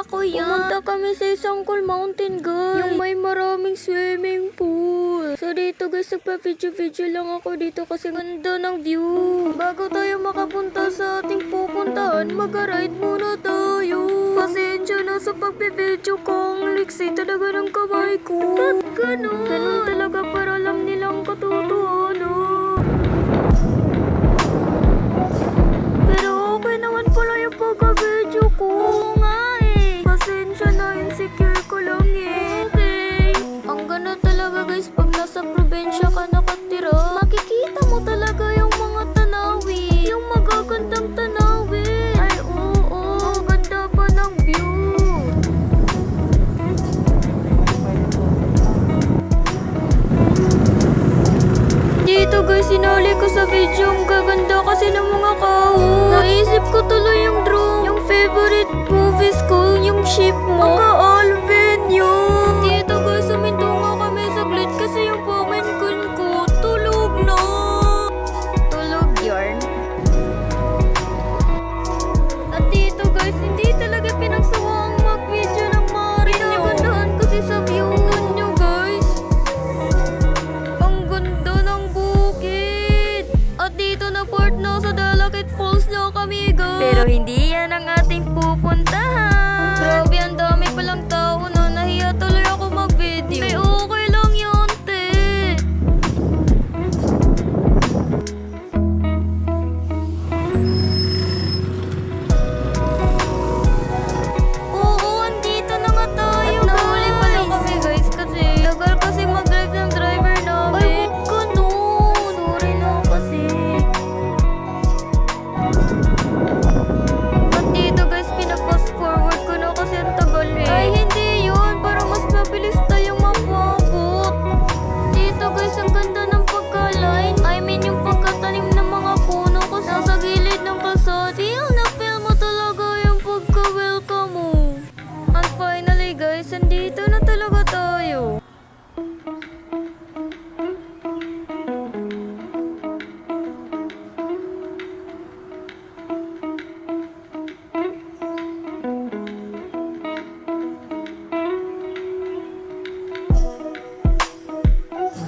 ko yan. Pumunta kami sa isang cool mountain, guys. Yung may maraming swimming pool. So dito guys, nagpa-video lang ako dito kasi ganda ng view. Bago tayo makapunta sa ating pupuntahan, mag-ride muna tayo. Pasensya na sa pagbe-video ko, ang liksi talaga ng kamay ko. Ba't ganun? Ganun talaga para alam nilang katotohanan. Pero okay naman pala yung pagka-video ko. Oo nga eh. Pasensya na, insecure ko lang eh. Okay. Ang ganda talaga guys pag nasa probinsya ka nakatira. Makikita mo talaga yung mga tanawin. Yung magagandang tanawin. Ay oo, ang ganda pa ng view. Dito guys, sinali ko sa video ang gaganda kasi ng mga kahon. Naisip ko tuloy yung drone. Yung favorite movies ko, yung ship mo. Maka-Alvin yun. Dito guys, suminto nga kami saglit kasi yung pamangkin ko tulog na. Tulog yarn. At dito guys, hindi talaga pinagsawaang mag-video ng Marin yun. Pinagandahan kasi sa view. Tingnan nyo guys. Ang ganda ng bukid. At dito na part na sa Dalakit Falls na kami guys. Pero hindi yan ang ating pupuntahan. Grabe, ang dami palang tao na nahiya tuloy ako mag-video. May okay lang yun, te. Oo, andito na nga tayo. At nahuli pala kami guys kasi tagal kasi mag-drive ng driver namin. Ay, wag ka nun. Sorry na kasi. At dito guys, pina-fast forward ko na kasi ang tagal eh. Ay, hindi yun. Para mas mabilis tayong mapabot. Dito guys, ang ganda ng pagka-line. I mean, yung pagkatanim ng mga puno ko sa gilid ng kalsada. Feel mo talaga yung pagka-welcome mo. And finally guys, andito na talaga tayo.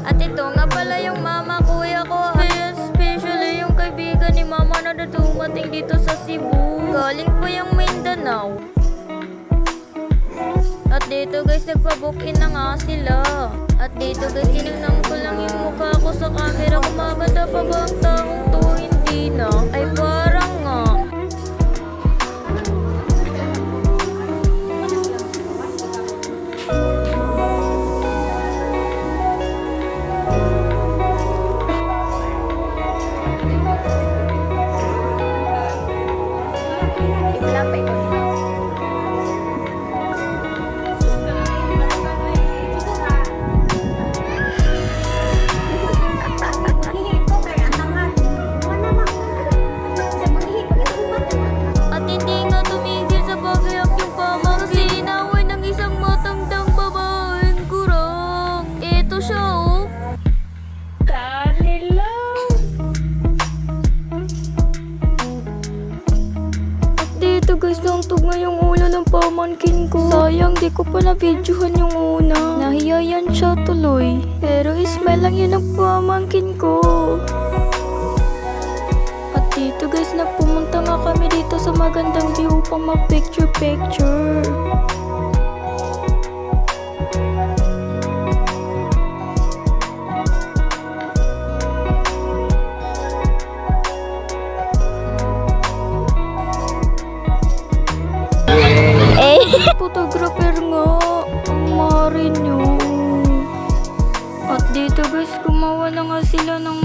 At ito nga pala yung mama, kuya ko. Especially yung kaibigan ni mama na dumating dito sa Cebu. Galing po yung Mindanao. At dito guys, nagpa-book-in na nga sila. At dito guys, tinignan ko lang yung mukha ko sa camera. Kung maganda pa ba ang taong to, hindi na. Ay parang nga. At hindi nga tumigil sa pag-iyak yung pama kasi inaway ng isang matandang babaeng kurang. Ito siya oh. At dito guys, tugma yung ulo ng pamangkin ko. Sayang, di ko pa na-videohan yung una. Nahiyayan siya tuloy. Pero ismail lang yun ang pamangkin ko. At dito guys, pumunta nga kami dito sa magandang view pang mag-picture-picture. Photographer nga ang Marin yun. At dito guys, gumawa na nga sila ng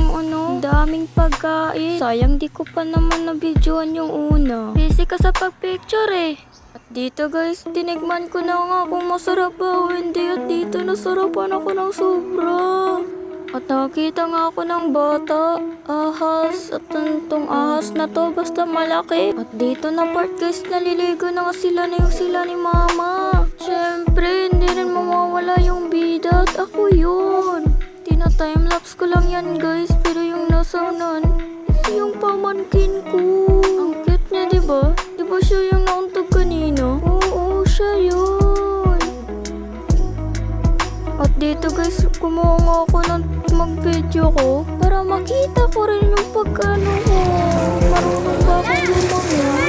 daming pagkain. Sayang di ko pa naman na-videoan yung una. Busy ka sa pag-picture eh. At dito guys, tinigman ko na nga kung masarap ba o hindi. At dito nasarapan ako ng sobra. At nakita nga ako ng bata, ahas, at tong ahas na to basta malaki. At dito na part guys, naliligo na nga sila na yung sila ni mama. Syempre, hindi rin mawawala yung bida at ako yun. Tina-timelapse ko lang yan guys, pero yung nasa unan, ito yung pamangkin ko. Ang cute niya diba? Diba siya yung nauntog kanina? Oo, siya At dito guys, kumuha nga ako ng mag-video ko para makita ko rin yung pagkano ko. Marunong ba akong lumangoy?